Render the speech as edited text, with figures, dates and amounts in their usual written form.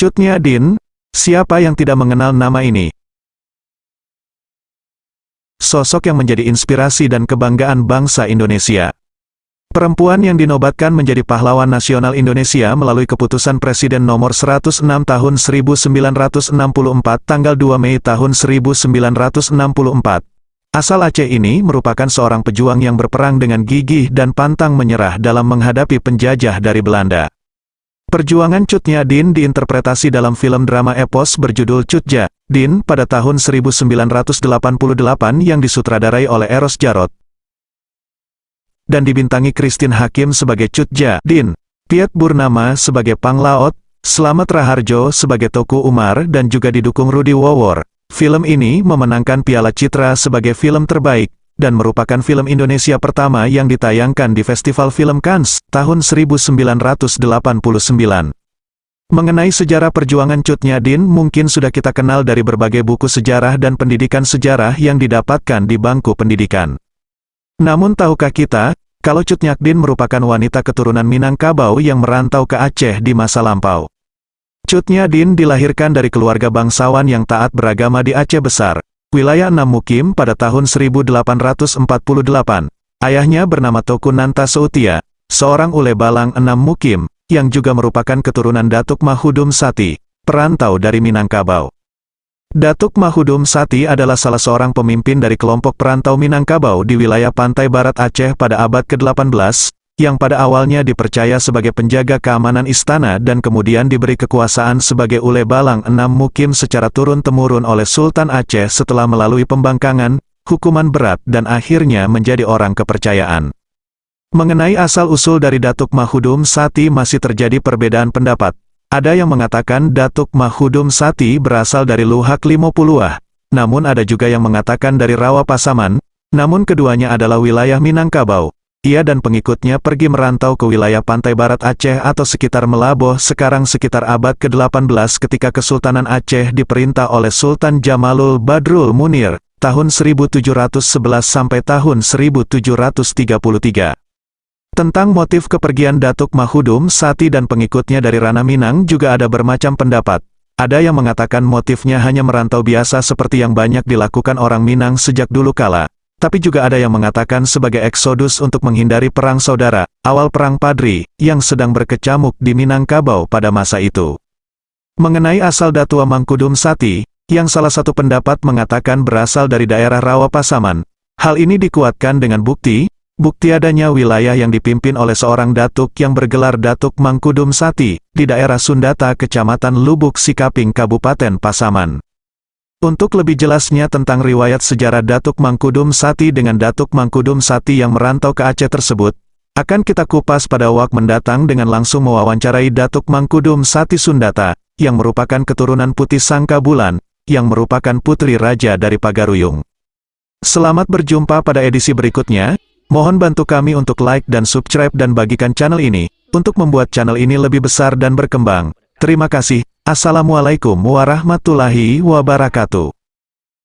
Cut Nyak Dien, siapa yang tidak mengenal nama ini? Sosok yang menjadi inspirasi dan kebanggaan bangsa Indonesia. Perempuan yang dinobatkan menjadi pahlawan nasional Indonesia melalui keputusan Presiden nomor 106 tahun 1964 tanggal 2 Mei tahun 1964. Asal Aceh ini merupakan seorang pejuang yang berperang dengan gigih dan pantang menyerah dalam menghadapi penjajah dari Belanda. Perjuangan Cut Nyak Dien diinterpretasi dalam film drama epos berjudul Cut Nyak Dien pada tahun 1988 yang disutradarai oleh Eros Djarot dan dibintangi Christine Hakim sebagai Cut Nyak Dien, Piet Purnama sebagai Pang Laot, Slamet Raharjo sebagai Toku Umar dan juga didukung Rudy Wowor. Film ini memenangkan Piala Citra sebagai film terbaik, dan merupakan film Indonesia pertama yang ditayangkan di Festival Film Cannes, tahun 1989. Mengenai sejarah perjuangan Cut Nyak Dien mungkin sudah kita kenal dari berbagai buku sejarah dan pendidikan sejarah yang didapatkan di bangku pendidikan. Namun tahukah kita, kalau Cut Nyak Dien merupakan wanita keturunan Minangkabau yang merantau ke Aceh di masa lampau? Cut Nyak Dien dilahirkan dari keluarga bangsawan yang taat beragama di Aceh Besar, wilayah Enam Mukim pada tahun 1848. Ayahnya bernama Toku Nanta Seutia, seorang ule balang Enam Mukim, yang juga merupakan keturunan Datuk Mahudum Sati, perantau dari Minangkabau. Datuk Mahudum Sati adalah salah seorang pemimpin dari kelompok perantau Minangkabau di wilayah pantai barat Aceh pada abad ke-18, yang pada awalnya dipercaya sebagai penjaga keamanan istana dan kemudian diberi kekuasaan sebagai ule balang Enam Mukim secara turun-temurun oleh Sultan Aceh setelah melalui pembangkangan, hukuman berat dan akhirnya menjadi orang kepercayaan. Mengenai asal-usul dari Datuk Mahudum Sati masih terjadi perbedaan pendapat. Ada yang mengatakan Datuk Mahudum Sati berasal dari Luhak Limopuluah, namun ada juga yang mengatakan dari Rawa Pasaman, namun keduanya adalah wilayah Minangkabau. Ia dan pengikutnya pergi merantau ke wilayah pantai barat Aceh atau sekitar Melaboh sekarang sekitar abad ke-18 ketika Kesultanan Aceh diperintah oleh Sultan Jamalul Badrul Munir, tahun 1711 sampai tahun 1733. Tentang motif kepergian Datuk Mahudum Sati dan pengikutnya dari Ranah Minang juga ada bermacam pendapat. Ada yang mengatakan motifnya hanya merantau biasa seperti yang banyak dilakukan orang Minang sejak dulu kala. Tapi juga ada yang mengatakan sebagai eksodus untuk menghindari perang saudara, awal perang Padri, yang sedang berkecamuk di Minangkabau pada masa itu. Mengenai asal Datua Mangkudum Sati, yang salah satu pendapat mengatakan berasal dari daerah Rawa Pasaman. Hal ini dikuatkan dengan bukti adanya wilayah yang dipimpin oleh seorang datuk yang bergelar Datuk Mangkudum Sati, di daerah Sundata Kecamatan Lubuk Sikaping Kabupaten Pasaman. Untuk lebih jelasnya tentang riwayat sejarah Datuk Mangkudum Sati dengan Datuk Mangkudum Sati yang merantau ke Aceh tersebut, akan kita kupas pada waktu mendatang dengan langsung mewawancarai Datuk Mangkudum Sati Sundata, yang merupakan keturunan Putih Sangka Bulan, yang merupakan putri raja dari Pagaruyung. Selamat berjumpa pada edisi berikutnya, mohon bantu kami untuk like dan subscribe dan bagikan channel ini, untuk membuat channel ini lebih besar dan berkembang. Terima kasih. Assalamualaikum warahmatullahi wabarakatuh.